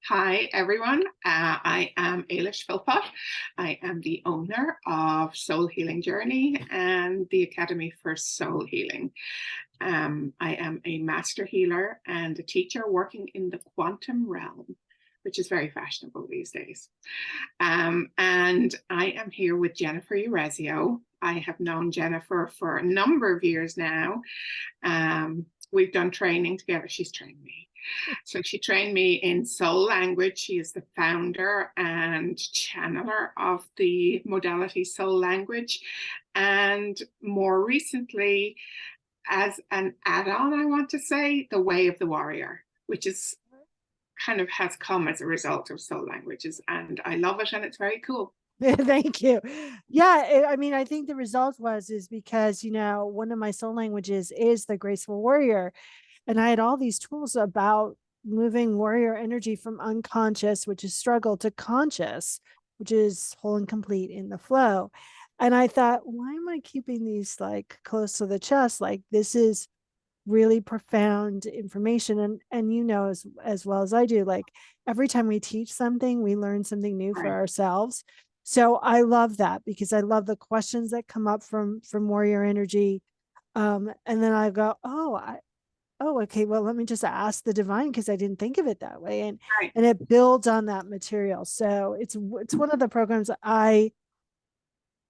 Hi, everyone. I am Ailish Philpott. I am the owner of Soul Healing Journey and the Academy for Soul Healing. I am a master healer and a teacher working in the quantum realm, which is very fashionable these days. And I am here with Jennifer Urezio. I have known Jennifer for a number of years now. We've done training together. She's trained me. So she trained me in soul language. She is the founder and channeler of the modality soul language. And more recently, as an add-on, I want to say, the way of the warrior, which is kind of has come as a result of soul languages. And I love it and it's very cool. Thank you. Yeah, I mean, I think the result is because, one of my soul languages is the graceful warrior. And I had all these tools about moving warrior energy from unconscious, which is struggle, to conscious, which is whole and complete in the flow. And I thought, why am I keeping these like close to the chest? Like this is really profound information. And as well as I do, like every time we teach something, we learn something new for Right. ourselves. So I love that because I love the questions that come up from warrior energy. And then I go, oh, okay, well, let me just ask the divine because I didn't think of it that way. And Right. and it builds on that material. So it's one of the programs that I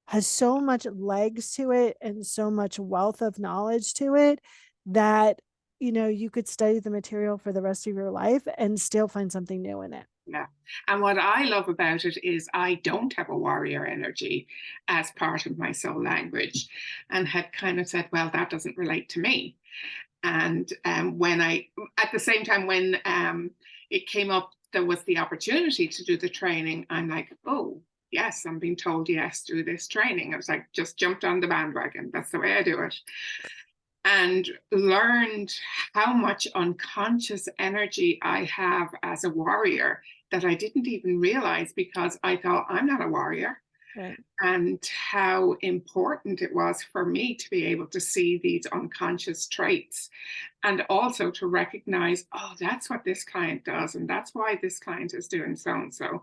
has so much legs to it and so much wealth of knowledge to it that you could study the material for the rest of your life and still find something new in it. Yeah. And what I love about it is I don't have a warrior energy as part of my soul language and had kind of said, well, that doesn't relate to me. And at the same time, when it came up, there was the opportunity to do the training. I'm like, oh, yes, I'm being told yes, do this training. I was like, just jumped on the bandwagon. That's the way I do it. And learned how much unconscious energy I have as a warrior that I didn't even realize because I thought I'm not a warrior, Right. and how important it was for me to be able to see these unconscious traits and also to recognize, oh, that's what this client does, and that's why this client is doing so and so.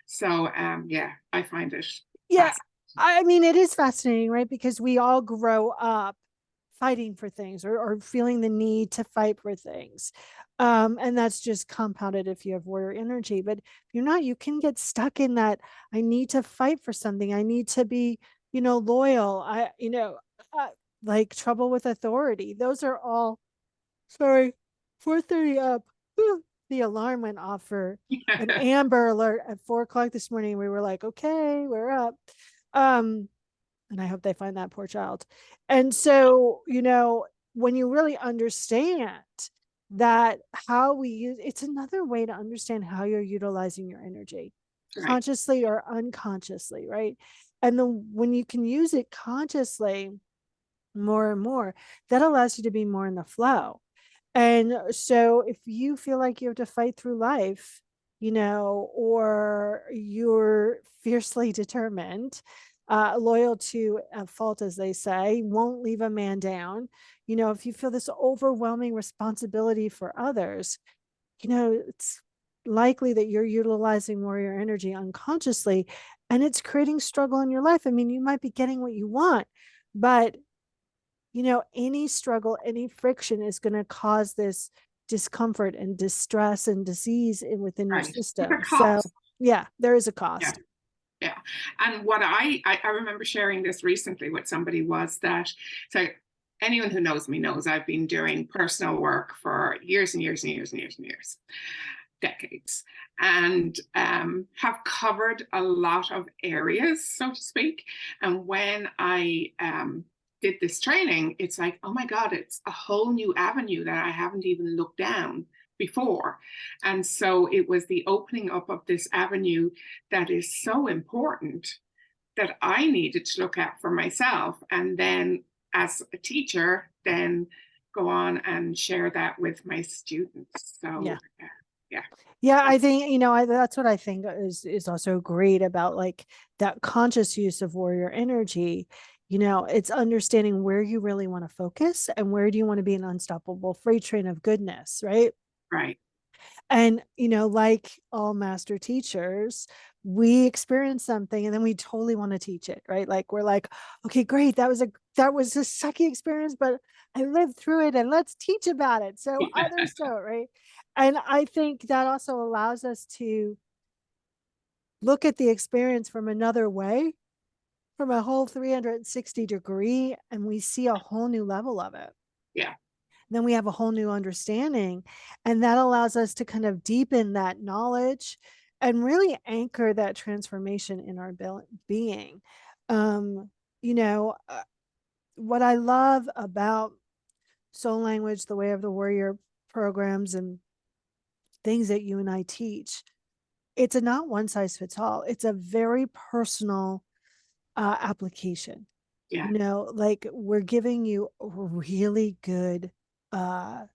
So, yeah, I find it Yeah. fascinating. I mean, it is fascinating, right? Because we all grow up fighting for things or feeling the need to fight for things. And that's just compounded if you have warrior energy. But if you're not, you can get stuck in that. I need to fight for something. I need to be, loyal. Uh, like trouble with authority. Those are all, sorry, 4:30 up. The alarm went off for an Amber Alert at 4 o'clock this morning. We were like, okay, we're up. Um, and I hope they find that poor child. And so, when you really understand that how we use it's another way to understand how you're utilizing your energy Right. consciously or unconsciously, right? And then when you can use it consciously more and more, that allows you to be more in the flow. And so if you feel like you have to fight through life, or you're fiercely determined, loyal to a fault, as they say, won't leave a man down. If you feel this overwhelming responsibility for others, it's likely that you're utilizing warrior energy unconsciously and it's creating struggle in your life. I mean, you might be getting what you want, but any struggle, any friction is going to cause this discomfort and distress and disease within your Right. With a system. So, cost. yeah, there is a Yeah. cost. Yeah. And what I remember sharing this recently with somebody was that, so anyone who knows me knows I've been doing personal work for years and years and years and years and years, decades, and have covered a lot of areas, so to speak. And when I did this training, it's like, oh my God, it's a whole new avenue that I haven't even looked down before. And so it was the opening up of this avenue that is so important that I needed to look at for myself. And then as a teacher, then go on and share that with my students. So Yeah. yeah, Yeah, I that's think, that's what I think is also great about like that conscious use of warrior energy. It's understanding where you really want to focus and where do you want to be an unstoppable freight train of goodness, right? right. And, like all master teachers, we experience something and then we totally want to teach it, right? Like we're like, okay, great. That was a sucky experience, but I lived through it and let's teach about it. So Yeah. others don't, right? And I think that also allows us to look at the experience from another way, from a whole 360 degree, and we see a whole new level of it. Yeah. Then we have a whole new understanding, and that allows us to kind of deepen that knowledge and really anchor that transformation in our being. um you know uh, what I love about soul language, the way of the warrior programs and things that you and I teach, it's a not one size fits all. It's a very personal application. Yeah. Like we're giving you really good uh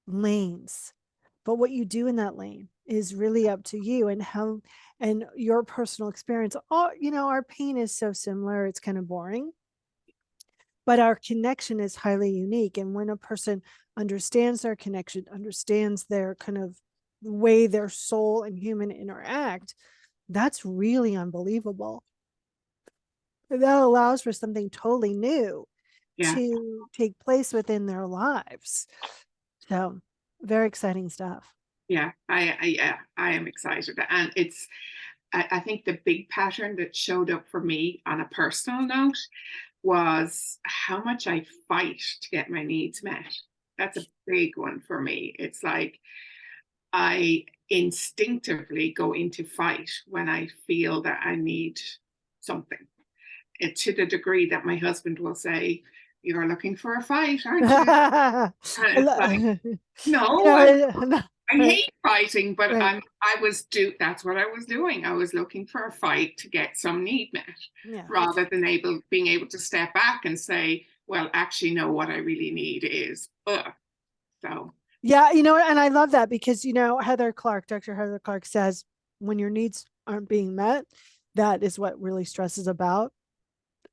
lanes, but what you do in that lane is really up to you and how and your personal experience. Our pain is so similar, it's kind of boring, but our connection is highly unique. And when a person understands their connection, understands their kind of way their soul and human interact, that's really unbelievable. That allows for something totally new Yeah. to take place within their lives. So very exciting stuff. Yeah. Yeah, I am excited. And I think the big pattern that showed up for me on a personal note was how much I fight to get my needs met. That's a big one for me. It's like I instinctively go into fight when I feel that I need something. To the degree that my husband will say, "You're looking for a fight, aren't you?" I And it's like, lo- no, I right, hate fighting, but right. that's what I was doing. I was looking for a fight to get some need met, Yeah. rather than being able to step back and say, well, actually, no, what I really need is, so Yeah, and I love that because Dr. Heather Clark says when your needs aren't being met, that is what really stress is about.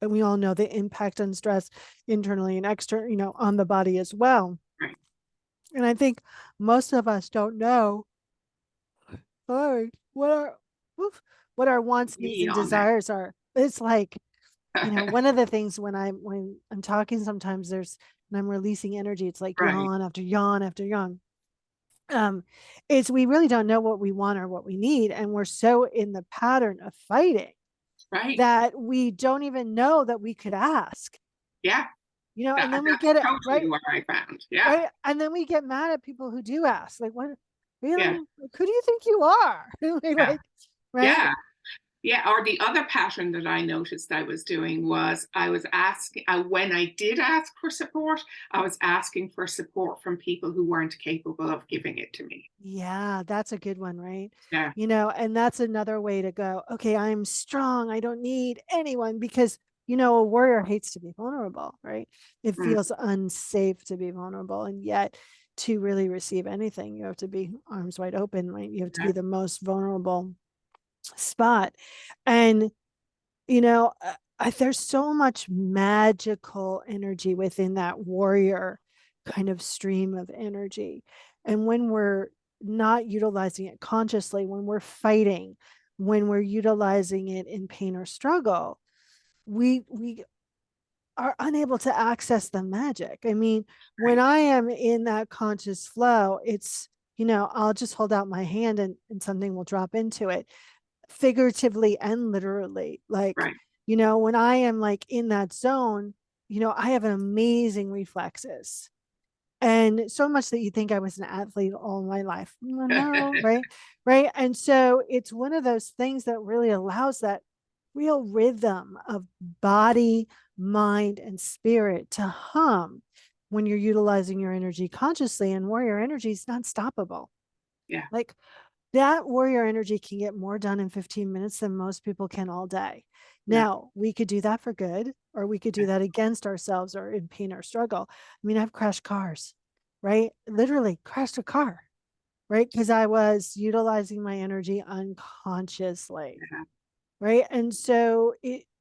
And we all know the impact on stress internally and externally, on the body as well. right, And I think most of us don't know, sorry, what our wants, needs, be and on that. desires are. It's like, one of the things when I'm talking sometimes and I'm releasing energy, it's like Right, yawn after yawn after yawn. Um, it's we really don't know what we want or what we need, and we're so in the pattern of fighting right, that we don't even know that we could ask, yeah, and then we that's get it totally right, what I found. Yeah, right, and then we get mad at people who do ask, like, what, really? yeah, Like, who do you think you are? yeah, Like, right? yeah. Yeah, or the other pattern that I noticed I was doing was I was asking, when I did ask for support, I was asking for support from people who weren't capable of giving it to me. Yeah, that's a good one, right? Yeah. And that's another way to go. Okay, I'm strong. I don't need anyone because, a warrior hates to be vulnerable, right? It Mm, feels unsafe to be vulnerable. And yet, to really receive anything, you have to be arms wide open, right? You have to be yeah, the most vulnerable spot. And, there's so much magical energy within that warrior kind of stream of energy. And when we're not utilizing it consciously, when we're fighting, when we're utilizing it in pain or struggle, we are unable to access the magic. I mean, when right, I am in that conscious flow, it's, I'll just hold out my hand and something will drop into it, figuratively and literally. Like, right. when I am like in that zone, I have an amazing reflexes. And so much that you think I was an athlete all my life. No, right? Right. And so it's one of those things that really allows that real rhythm of body, mind, and spirit to hum when you're utilizing your energy consciously. And warrior energy is not stoppable. Yeah, Like, that warrior energy can get more done in 15 minutes than most people can all day. yeah, Now, we could do that for good, or we could do that against ourselves or in pain or struggle. I mean, I've crashed cars, right? Literally crashed a car, right? Because I was utilizing my energy unconsciously, yeah, right? And so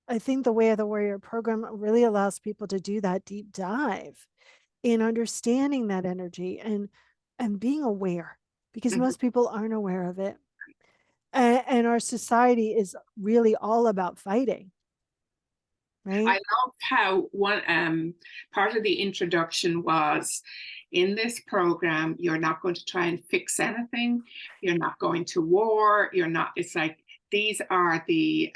I think the Way of the Warrior program really allows people to do that deep dive in understanding that energy and being aware. because Mhm. most people aren't aware of it. And our society is really all about fighting, I right? love how one part of the introduction was, in this program, you're not going to try and fix anything. You're not going to war. You're not. It's like these are the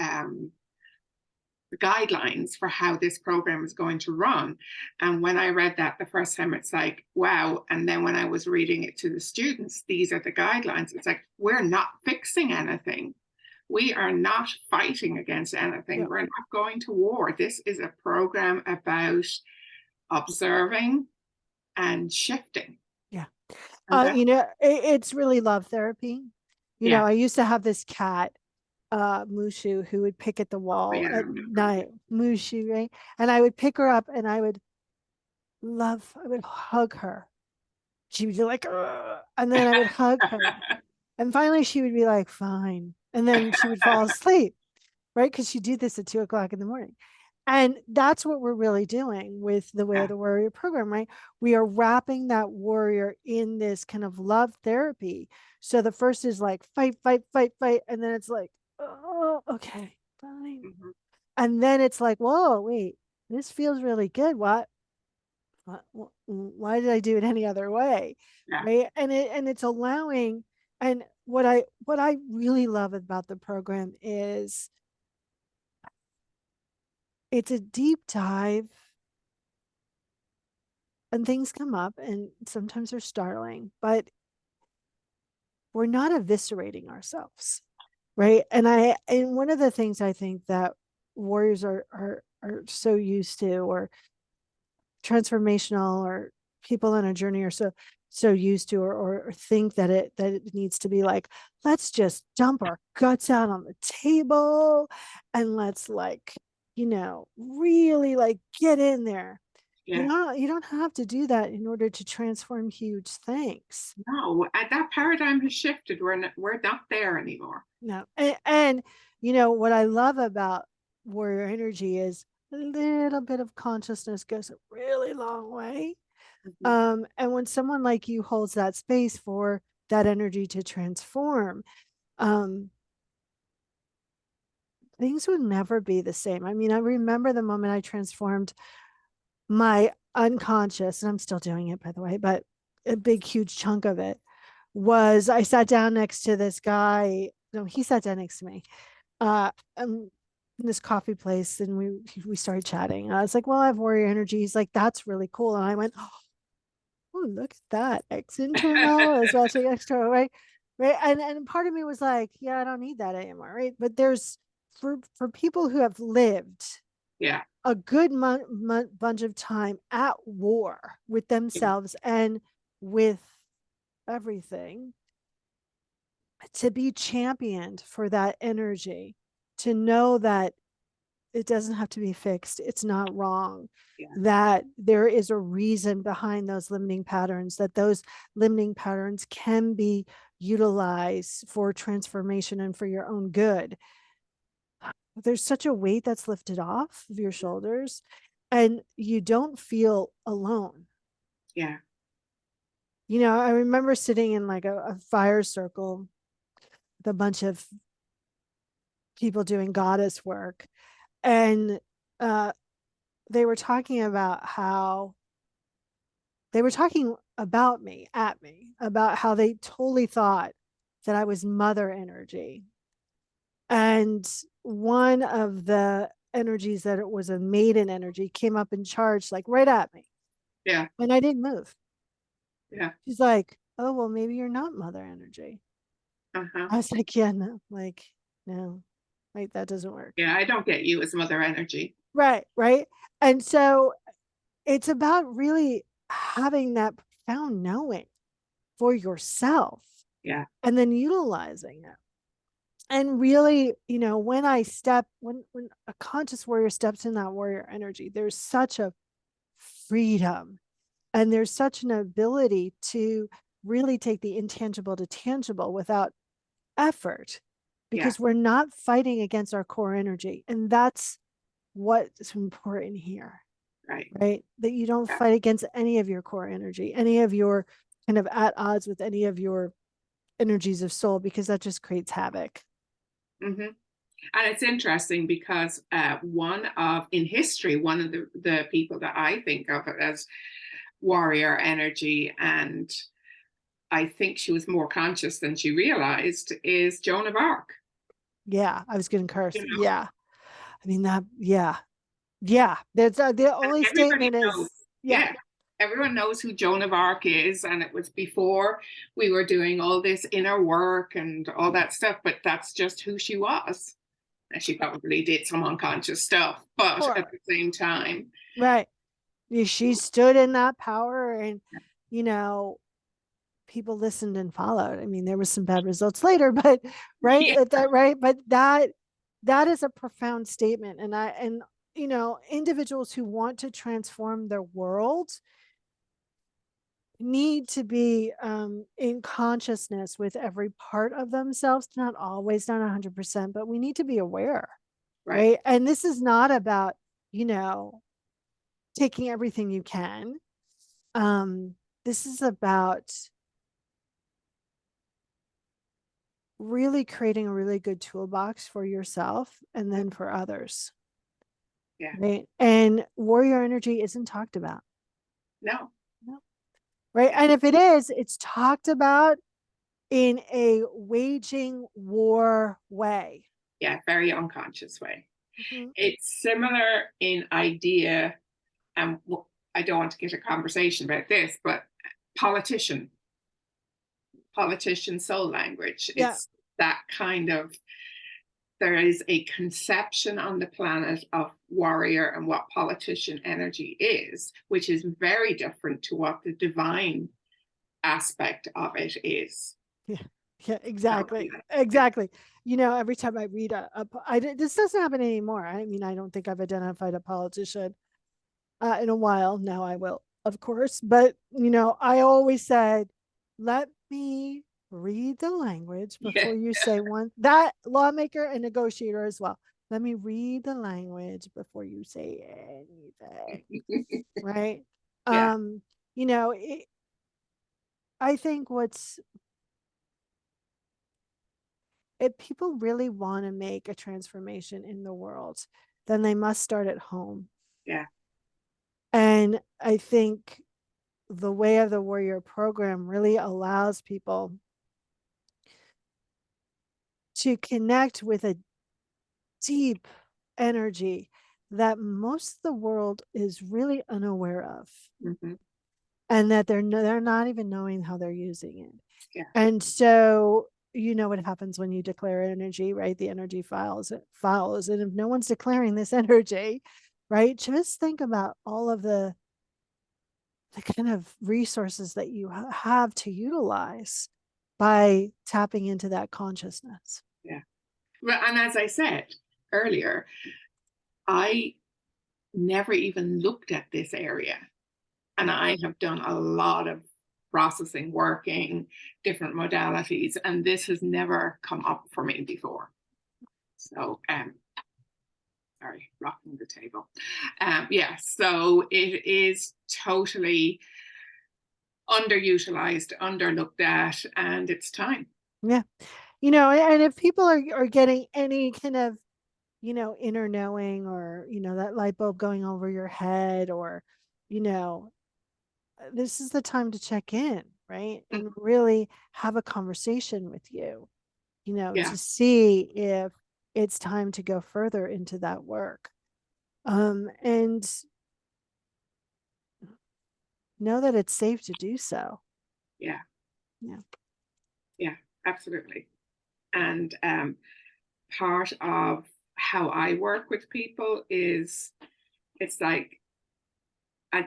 guidelines for how this program is going to run. And when I read that the first time, it's like, wow. And then when I was reading it to the students, these are the guidelines. It's like, we're not fixing anything. We are not fighting against anything. Yeah. We're not going to war. This is a program about observing and shifting. Yeah. And that, It's really love therapy. yeah, I used to have this cat, Mushu, who would pick at the oh, wall yeah, I at remember. night. Mushu, right? And I would pick her up and I would hug her. She would be like, "Ugh," and then I would hug her. And finally she would be like, fine. And then she would fall asleep, right? Because she did this at 2 o'clock in the morning. And that's what we're really doing with the Way of Yeah, the Warrior program, right? We are wrapping that warrior in this kind of love therapy. So the first is like fight, fight, fight, fight. And then it's like, oh, okay, fine. mhm, And then it's like, whoa, wait, this feels really good. Why did I do it any other way? yeah, Right. And it's allowing, and what I really love about the program is it's a deep dive, and things come up and sometimes they're startling, but we're not eviscerating ourselves. Right. And one of the things I think that warriors are so used to, or transformational, or people on a journey are so used to, or think that it needs to be like, let's just dump our guts out on the table and let's like, really like get in there. yeah. You don't have to do that in order to transform huge things. No, that paradigm has shifted. We're not there anymore. No. What I love about warrior energy is a little bit of consciousness goes a really long way. Mhm. And when someone like you holds that space for that energy to transform, um, things would never be the same. I mean, I remember the moment I transformed my unconscious, and I'm still doing it, by the way, but a big, huge chunk of it was I sat down next to this guy. No, he sat down next to me. In this coffee place, and we started chatting. I was like, "Well, I have warrior energy." He's like, "That's really cool." And I went, oh, look at that. X internal is matching external, right? Right. And part of me was like, yeah, I don't need that anymore, right? But there's for people who have lived Yeah, a good bunch of time at war with yeah, themselves and with everything, to be championed for that energy, to know that it doesn't have to be fixed. It's not wrong. yeah, That there is a reason behind those limiting patterns, that those limiting patterns can be utilized for transformation and for your own good. There's such a weight that's lifted off of your shoulders, and you don't feel alone. yeah. I remember sitting in like a fire circle with a bunch of people doing goddess work, and uh, they were talking about how they were talking about me, at me, about how they totally thought that I was mother energy. And one of the energies that it was a maiden energy came up and charged like right at me. Yeah, And I didn't move. yeah, She's like, oh, well, maybe you're not mother energy. uh-huh. I was like, yeah, no, like, no, like that doesn't work. Yeah, I don't get you as mother energy. Right. Right. And so it's about really having that profound knowing for yourself Yeah, and then utilizing it. And really, when a conscious warrior steps in that warrior energy, there's such a freedom, and there's such an ability to really take the intangible to tangible without effort, yeah, because we're not fighting against our core energy. And that's what's important here, right. right? That you don't Yeah, fight against any of your core energy, any of your kind of at odds with any of your energies of soul, because that just creates havoc. hmm And it's interesting because in history, one of the people that I think of as warrior energy, and I think she was more conscious than she realized, is Joan of Arc. Yeah, I was getting You cursed. know, Yeah. I mean that, yeah. Yeah. That's the and only everybody statement knows. is, yeah. Yeah, everyone knows who Joan of Arc is, and it was before we were doing all this inner work and all that stuff. But that's just who she was. And she probably did some unconscious stuff, but at Sure. the same time, Right. She stood in that power, and, you know, people listened and followed. I mean, there was some bad results later, but right yeah, at that, right. But that is a profound statement. And individuals who want to transform their world need to be in consciousness with every part of themselves, not always done 100%, but we need to be aware, right. right? And this is not about, you know, taking everything you can. This is about really creating a really good toolbox for yourself and then for others, Yeah, right? And warrior energy isn't talked about. no, No. Right. And if it is, it's talked about in a waging war way. yeah, very unconscious way. Mhm. It's similar in idea, and I don't want to get a conversation about this, but politician, politician soul language. Yeah. It's that kind of, there is a conception on the planet of warrior and what politician energy is, which is very different to what the divine aspect of it is. Yeah. Yeah, So, exactly. yeah, Exactly. Every time I read this doesn't happen anymore. I mean, I don't think I've identified a politician in a while. Now I will, of course. But, I always said, let me read the language yeah, before you say one, that lawmaker and negotiator as well. Let me read the language before you say anything. Right. yeah, Um, you know, it, I think if people really want to make a transformation in the world, then they must start at home. yeah, And I think the Way of the Warrior program really allows people to connect with a deep energy that most of the world is really unaware of, hmm and that they're not even knowing how they're using it. yeah, And so, what happens when you declare energy, right? The energy files. And if no one's declaring this energy, right? Just think about all of the kind of resources that you have to utilize by tapping into that consciousness. yeah. Well, and as I said earlier, I never even looked at this area. And I have done a lot of processing, working, different modalities, and this has never come up for me before. So, sorry, rocking the table. Yeah, so it is totally underutilized, underlooked at, and it's time. Yeah. And if people are getting any kind of, inner knowing, or, that light bulb going over your head, or, you know, this is the time to check in, right? And really have a conversation with you, Yeah, to see if it's time to go further into that work. And know that it's safe to do so. yeah, Yeah. yeah, absolutely. And part of how I work with people is, it's like,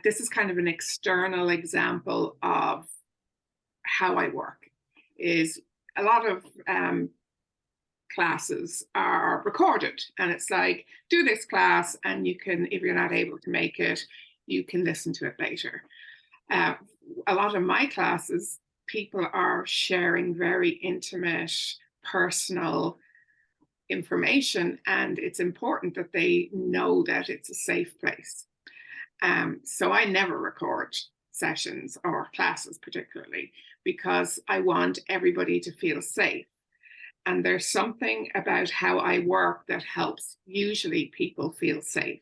this is kind of an external example of how I work. Is a lot of classes are recorded, and it's like, do this class, and you can, if you're not able to make it, you can listen to it later. Uh, a lot of my classes, people are sharing very intimate, personal information, and it's important that they know that it's a safe place. So I never record sessions or classes particularly, because I want everybody to feel safe. And there's something about how I work that helps usually people feel safe.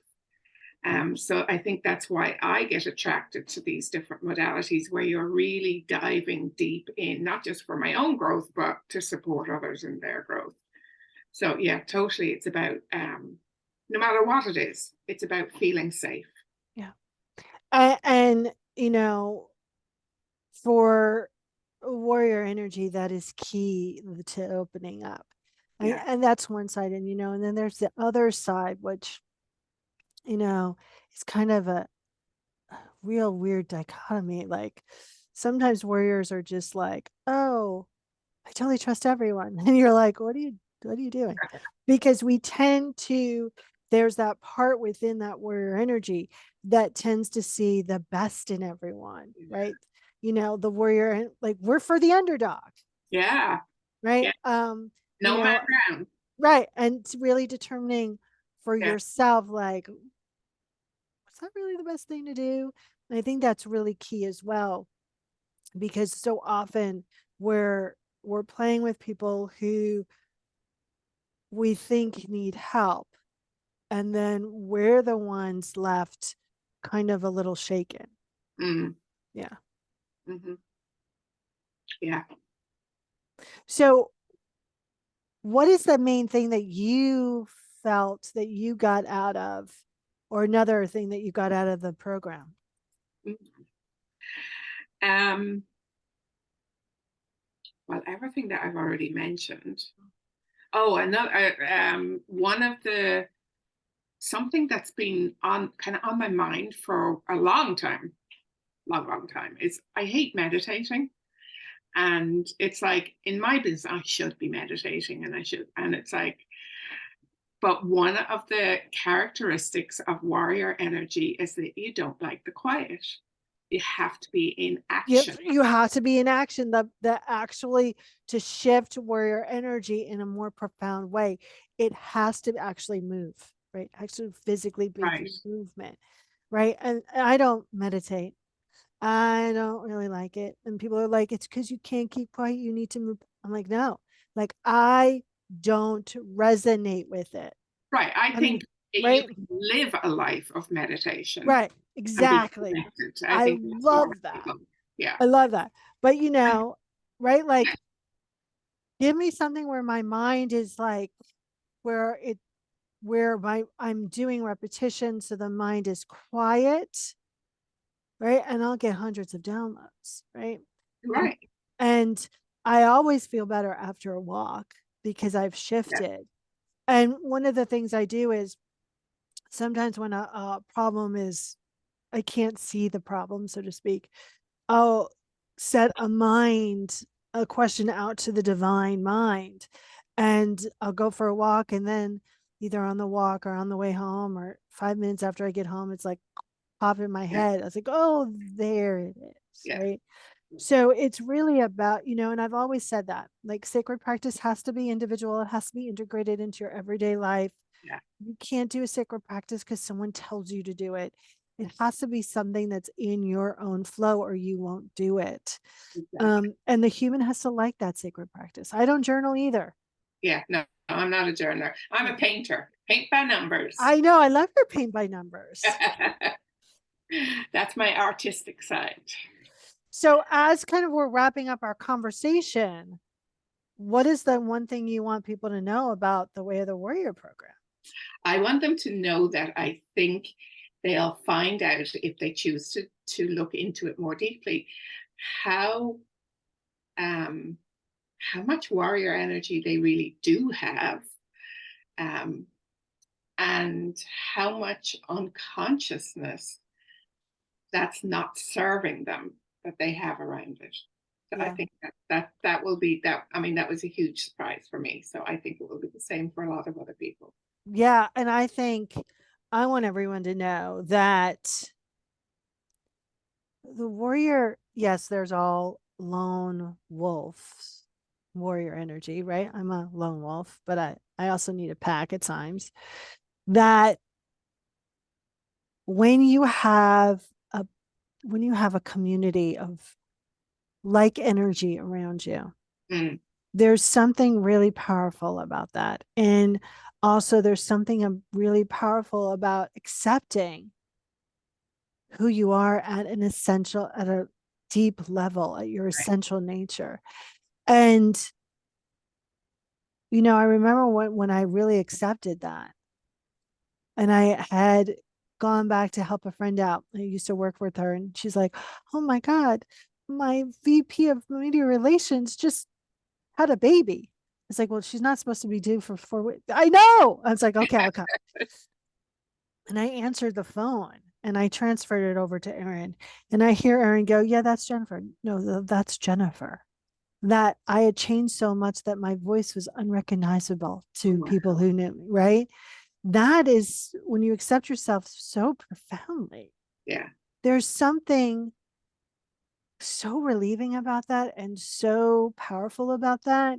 So I think that's why I get attracted to these different modalities where you're really diving deep in, not just for my own growth, but to support others in their growth. So yeah, totally. It's about no matter what it is, it's about feeling safe. Yeah. And, you know, for warrior energy, that is key to opening up. Yeah. And that's one side. And, you know, and then there's the other side, which, you know, is kind of a real weird dichotomy. Like sometimes warriors are just like, oh, I totally trust everyone. And you're like, what are you doing? Because we tend to, there's that part within that warrior energy that tends to see the best in everyone, right? You know, the warrior, like we're for the underdog, Yeah. right? Yeah. You No man know, down. right. And it's really determining for Yeah. yourself, like, was that really the best thing to do? And I think that's really key as well, because so often we're playing with people who we think need help, and then we're the ones left kind of a little shaken. Mm. Yeah. Hmm. Yeah. So what is the main thing that you felt that you got out of, or another thing that you got out of the program? Um, well, everything that I've already mentioned. Oh, another one of the something that's been on kind of on my mind for a long time, long time is I hate meditating. And it's like in my business, I should be meditating and I should, and it's like, but one of the characteristics of warrior energy is that you don't like the quiet. You have to be in action. You have to be in action, the actually, to shift warrior energy in a more profound way, it has to actually move, right? Actually physically be Right. through movement, right? And I don't meditate. I don't really like it. And people are like, it's because you can't keep quiet. You need to move. I'm like, no, like I don't resonate with it. Right. I I mean, think you right? can live a life of meditation Right. and be Exactly. connected. I I think that's love that. wonderful. Yeah. I love that. But you know, right? Like, give me something where my mind is like, where it, where my, I'm doing repetition. So the mind is quiet, right? And I'll get hundreds of downloads, right? And Right. and I always feel better after a walk because I've Yeah. shifted. And one of the things I do is sometimes when a problem is, I can't see the problem, so to speak, I'll set a question out to the divine mind, and I'll go for a walk. And then either on the walk or on the way home or 5 minutes after I get home, it's like pop in my Yeah. head. I was like, oh, there it is. Yeah. Right. So it's really about, you know, and I've always said that like sacred practice has to be individual, it has to be integrated into your everyday life. Yeah. You can't do a sacred practice because someone tells you to do it. It has to be something that's in your own flow or you won't do it. Exactly. And the human has to like that sacred practice. I don't journal either. Yeah. No, I'm not a journaler. I'm a painter. Paint by numbers. I know, I love your paint by numbers. That's my artistic side. So as kind of we're wrapping up our conversation, what is the one thing you want people to know about the Way of the Warrior program? I want them to know that I think they'll find out if they choose to look into it more deeply how um, how much warrior energy they really do have, um, and how much unconsciousness that's not serving them that they have around it. So I Yeah. think that will be that. I mean, that was a huge surprise for me. So I think it will be the same for a lot of other people. Yeah. And I think I want everyone to know that the warrior, yes, there's all lone wolves, warrior energy, right? I'm a lone wolf, but I also need a pack at times. That when you have a when you have a community of like energy around you. Mm, There's something really powerful about that. And also, there's something really powerful about accepting who you are at at a deep level, at your right. essential nature. And, I remember when I really accepted that, and I had gone back to help a friend out. I used to work with her, and she's like, "Oh my God, my VP of media relations just had a baby." It's like, well, she's not supposed to be due for 4 weeks. I know. I was like, okay, I'll come. And I answered the phone and I transferred it over to Erin. And I hear Erin go, "Yeah, that's Jennifer." No, that's Jennifer. That I had changed so much that my voice was unrecognizable Oh, to people wow. who knew me, right? That is when you accept yourself so profoundly. Yeah. There's something so relieving about that and so powerful about that.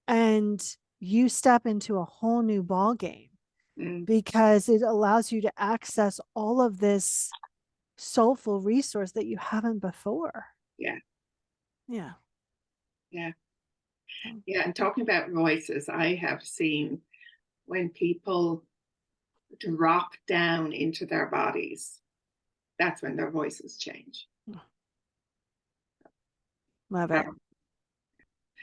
And you step into a whole new ball game Mm, because it allows you to access all of this soulful resource that you haven't before. yeah. Yeah. Yeah. So, Yeah. And talking about voices, I have seen when people drop down into their bodies, that's when their voices change. love it. Um,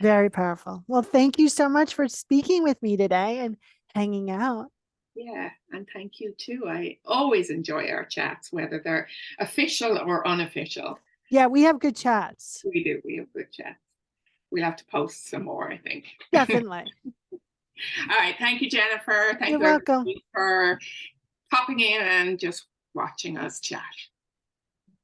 Very powerful. Well, thank you so much for speaking with me today and hanging out. yeah. And thank you too. I always enjoy our chats, whether they're official or unofficial. Yeah, we have good chats. We do. We have good chats. We'll have to post some more, I think. Definitely. All right. Thank you, Jennifer. Thank You're you, welcome. everybody, for popping in and just watching us chat.